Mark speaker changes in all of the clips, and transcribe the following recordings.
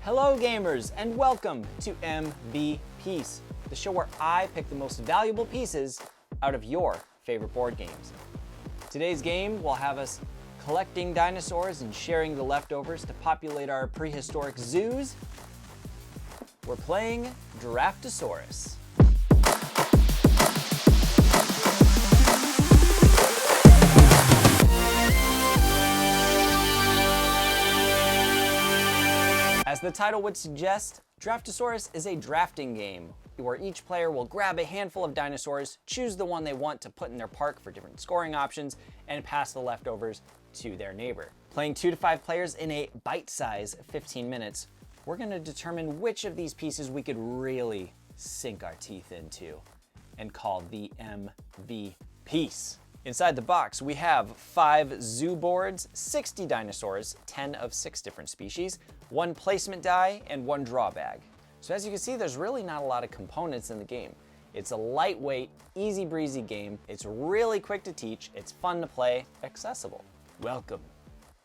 Speaker 1: Hello gamers, and welcome to MVPiece, the show where I pick the most valuable pieces out of your favorite board games. Today's game will have us collecting dinosaurs and sharing the leftovers to populate our prehistoric zoos. We're playing Draftosaurus. As the title would suggest, Draftosaurus is a drafting game where each player will grab a handful of dinosaurs, choose the one they want to put in their park for different scoring options, and pass the leftovers to their neighbor. Playing 2 to 5 players in a bite-size 15 minutes, we're going to determine which of these pieces we could really sink our teeth into and call the MVPiece. Inside the box, we have 5 zoo boards, 60 dinosaurs, 10 of 6 different species, 1 placement die, and 1 draw bag. So as you can see, there's really not a lot of components in the game. It's a lightweight, easy breezy game. It's really quick to teach, it's fun to play, accessible. Welcome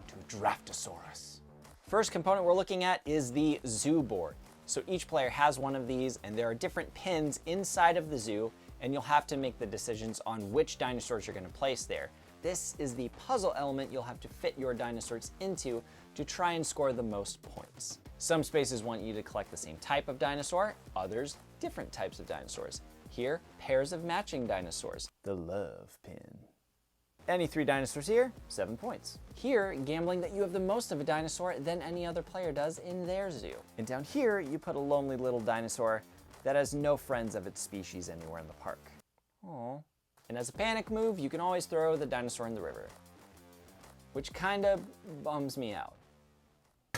Speaker 1: to Draftosaurus. First component we're looking at is the zoo board. So each player has one of these, and there are different pins inside of the zoo, and you'll have to make the decisions on which dinosaurs you're going to place there. This is the puzzle element you'll have to fit your dinosaurs into to try and score the most points. Some spaces want you to collect the same type of dinosaur, others different types of dinosaurs. Here, pairs of matching dinosaurs, the love pin. Any 3 dinosaurs here, 7 points. Here, gambling that you have the most of a dinosaur than any other player does in their zoo. And down here, you put a lonely little dinosaur that has no friends of its species anywhere in the park. Aww. And as a panic move, you can always throw the dinosaur in the river, which kind of bums me out.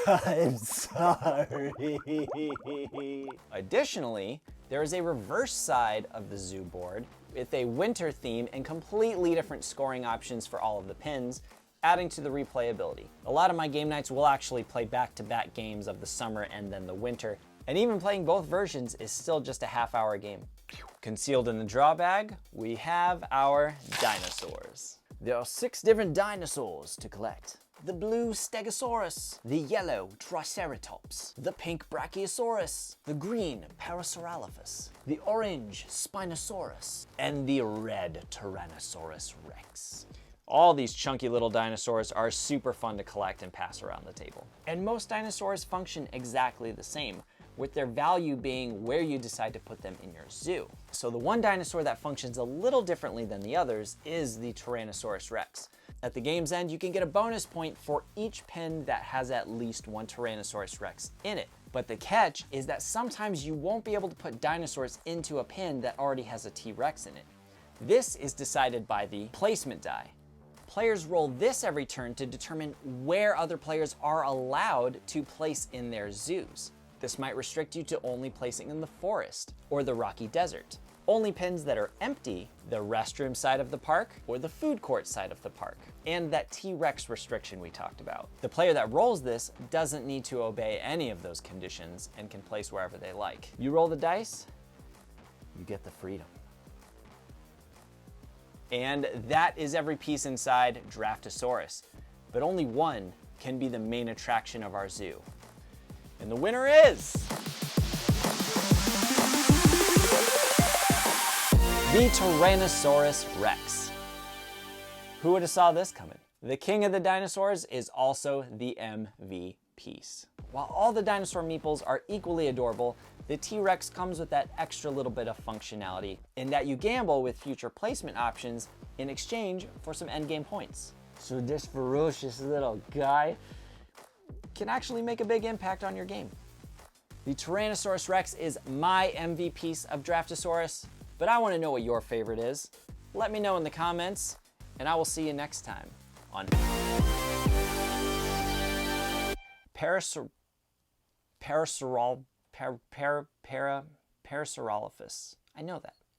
Speaker 1: I'm sorry. Additionally, there is a reverse side of the zoo board with a winter theme and completely different scoring options for all of the pins, adding to the replayability. A lot of my game nights will actually play back-to-back games of the summer and then the winter, and even playing both versions is still just a half-hour game. Concealed in the draw bag, we have our dinosaurs. There are 6 different dinosaurs to collect. The blue Stegosaurus, the yellow Triceratops, the pink Brachiosaurus, the green Parasaurolophus, the orange Spinosaurus, and the red Tyrannosaurus Rex. All these chunky little dinosaurs are super fun to collect and pass around the table. And most dinosaurs function exactly the same, with their value being where you decide to put them in your zoo. So the one dinosaur that functions a little differently than the others is the Tyrannosaurus Rex. At the game's end, you can get a bonus point for each pin that has at least 1 Tyrannosaurus Rex in it. But the catch is that sometimes you won't be able to put dinosaurs into a pin that already has a T-Rex in it. This is decided by the placement die. Players roll this every turn to determine where other players are allowed to place in their zoos. This might restrict you to only placing in the forest or the rocky desert. Only pins that are empty, the restroom side of the park or the food court side of the park, and that T-Rex restriction we talked about. The player that rolls this doesn't need to obey any of those conditions and can place wherever they like. You roll the dice, you get the freedom. And that is every piece inside Draftosaurus, but only one can be the main attraction of our zoo. And the winner is the Tyrannosaurus Rex. Who would have saw this coming? The king of the dinosaurs is also the MVPiece. While all the dinosaur meeples are equally adorable, the T-Rex comes with that extra little bit of functionality in that you gamble with future placement options in exchange for some endgame points. So this ferocious little guy can actually make a big impact on your game. The Tyrannosaurus Rex is my MVPiece of Draftosaurus, but I want to know what your favorite is. Let me know in the comments, and I will see you next time on Parasaurolophus. I know that.